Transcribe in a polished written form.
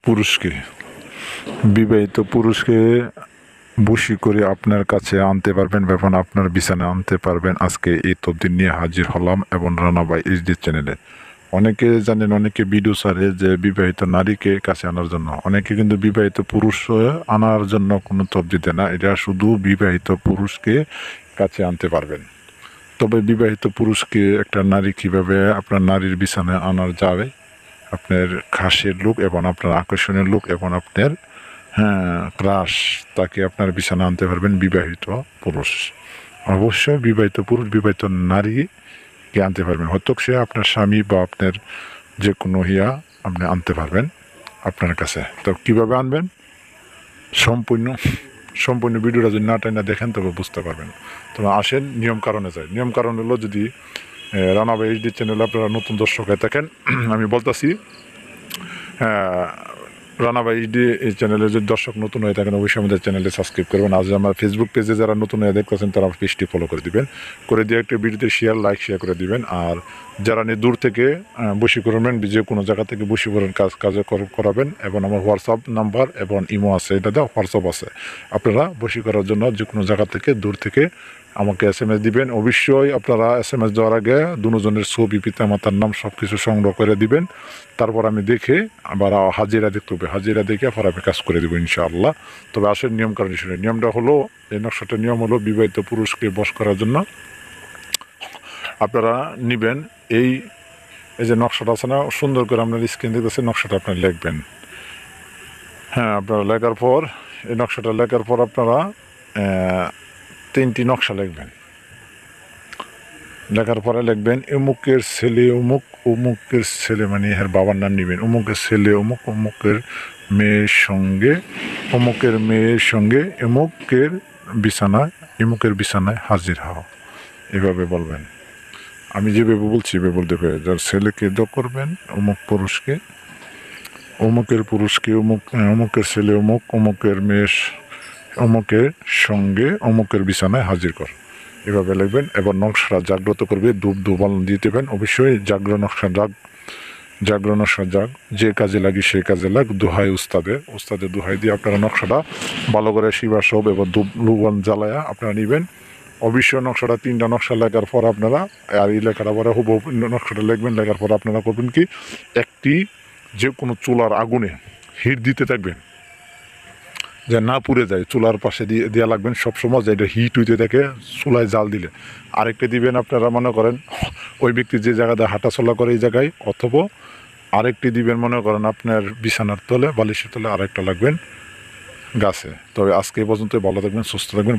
পুরুষকে বিবাহিত পুরুষকে বশী করে আপনার কাছে আনতে পারবেন এবং আপনার বিছানায় আনতে পারবেন। আজকে এই তদবির নিয়ে হাজির হলাম এবং রানা ভাই এইচডি চ্যানেলে। অনেকে জানেন, অনেকে ভিডিও ছাড়ে যে বিবাহিত নারীকে কাছে আনার জন্য, অনেকে কিন্তু বিবাহিত পুরুষ আনার জন্য কোনো তদবির দেয় না। এটা শুধু বিবাহিত পুরুষকে কাছে আনতে পারবেন। তবে বিবাহিত পুরুষকে একটা নারী কীভাবে আপনার নারীর বিছানায় আনার যাবে, আপনার খাসের লোক এবং আপনার আকর্ষণের লোক এবং আপনার ক্রাশ, তাকে আপনার বিছানা আনতে পারবেন বিবাহিত পুরুষ। অবশ্যই বিবাহিত পুরুষ বিবাহিত নারীকে আনতে পারবেন। হয়তো সে আপনার স্বামী বা আপনার যে কোনো আপনি আনতে পারবেন আপনার কাছে। তো কীভাবে আনবেন, সম্পূর্ণ ভিডিওটা যদি না টাইনা দেখেন তবে বুঝতে পারবেন। তবে আসেন নিয়ম কারণে যায়। নিয়ম কারণ হলো, যদি রানা ভাই এইচডি চ্যানেলে আপনারা নতুন দর্শক হয়ে থাকেন, আমি বলতেছি, রানা ভাই এইচডি এই চ্যানেলে যদি দর্শক নতুন হয়ে থাকেন অবশ্যই আমাদের চ্যানেলে সাবস্ক্রাইব করবেন। আজ আমার ফেসবুক পেজে যারা নতুন হয়ে দেখতেছেন তারা পেজটি ফলো করে দিবেন, করে দিয়ে একটা ভিডিওতে লাইক শেয়ার করে দিবেন। আর যারা দূর থেকে বশী করবেন, যে কোনো জায়গা থেকে বশীকরণ কাজে করাবেন, এবং আমার হোয়াটসঅ্যাপ নাম্বার এবং ইমো আছে, এটা দেওয়া হোয়াটসঅ্যাপ আছে। আপনারা বশী করার জন্য যে কোনো জায়গা থেকে দূর থেকে আমাকে SMS দিবেন। অবশ্যই আপনারা SMS দেওয়ার আগে দুজনের ছবি, পিতা মাতার নাম সব কিছু সংগ্রহ করে দিবেন। তারপর আমি দেখে আবার হাজিরা দেখতে হবে, হাজিরা দেখে পর আমি কাজ করে দেবো ইনশাআল্লাহ। তবে আসেন নিয়ম কারণ হিসেবে, নিয়মটা হলো, এই নকশাটার নিয়ম হলো, বিবাহিত পুরুষকে বশ করার জন্য আপনারা নেবেন এই যে নকশাটা আছে না, সুন্দর করে আপনার স্ক্রিন দেখতেছে, নকশাটা আপনারা লিখবেন। আপনারা লেখার পর, এই নকশাটা লেখার পর আপনারা 3টি নকশা লিখবেন। লেখার পরে লিখবেন অমুকের ছেলে অমুক, অমুকের ছেলে মানে এর বাবার নাম নেবেন, অমুকের ছেলে অমুক, অমুকের মেয়ের সঙ্গে, অমুকের মেয়ের সঙ্গে অমুকের বিছানায় হাজির হও, এভাবে বলবেন। আমি যেভাবে বলছি এভাবে বলতে পারি। যার ছেলেকে করবেন অমুক পুরুষকে, অমুকের অমুকের ছেলে অমুক, অমুকের মেয়ের অমুকের সঙ্গে অমুকের বিছানায় হাজির কর, এভাবে লিখবেন। এবার নকশা জাগ্রত করবে, দুবাল দিয়ে দেবেন। অবশ্যই জাগ্র নকশা জাগ, যে কাজে লাগি সে কাজে লাগ, দোহাই উস্তাদের দোহাই দিয়ে আপনারা নকশাটা ভালো করে শিবা সব এবং দুবাল জ্বালায়া আপনারা নেবেন। অবশ্যই নকশাটা 3টা নকশা লেখার পর আপনারা, আর এই লেখাটা পরে হুবহু নকশাটা লিখবেন। লেখার পর আপনারা করবেন কি, একটি যে কোনো চুলার আগুনে হিট দিতে থাকবেন, যে না পুড়ে যায়, চুলার পাশে দেওয়া লাগবেন সবসময়, যে এটা হিট হইতে থাকে চুলায় জাল দিলে। আরেকটা দিবেন আপনারা মনে করেন ওই ব্যক্তি যে জায়গাতে হাঁটাচলা করে এই জায়গায়, অথবা আরেকটি দিবেন মনে করেন আপনার বিছানার তলে, বালিশের তলে, আরেকটা লাগবেন গাছে। তবে আজকে এই পর্যন্ত, ভালো থাকবেন, সুস্থ থাকবেন।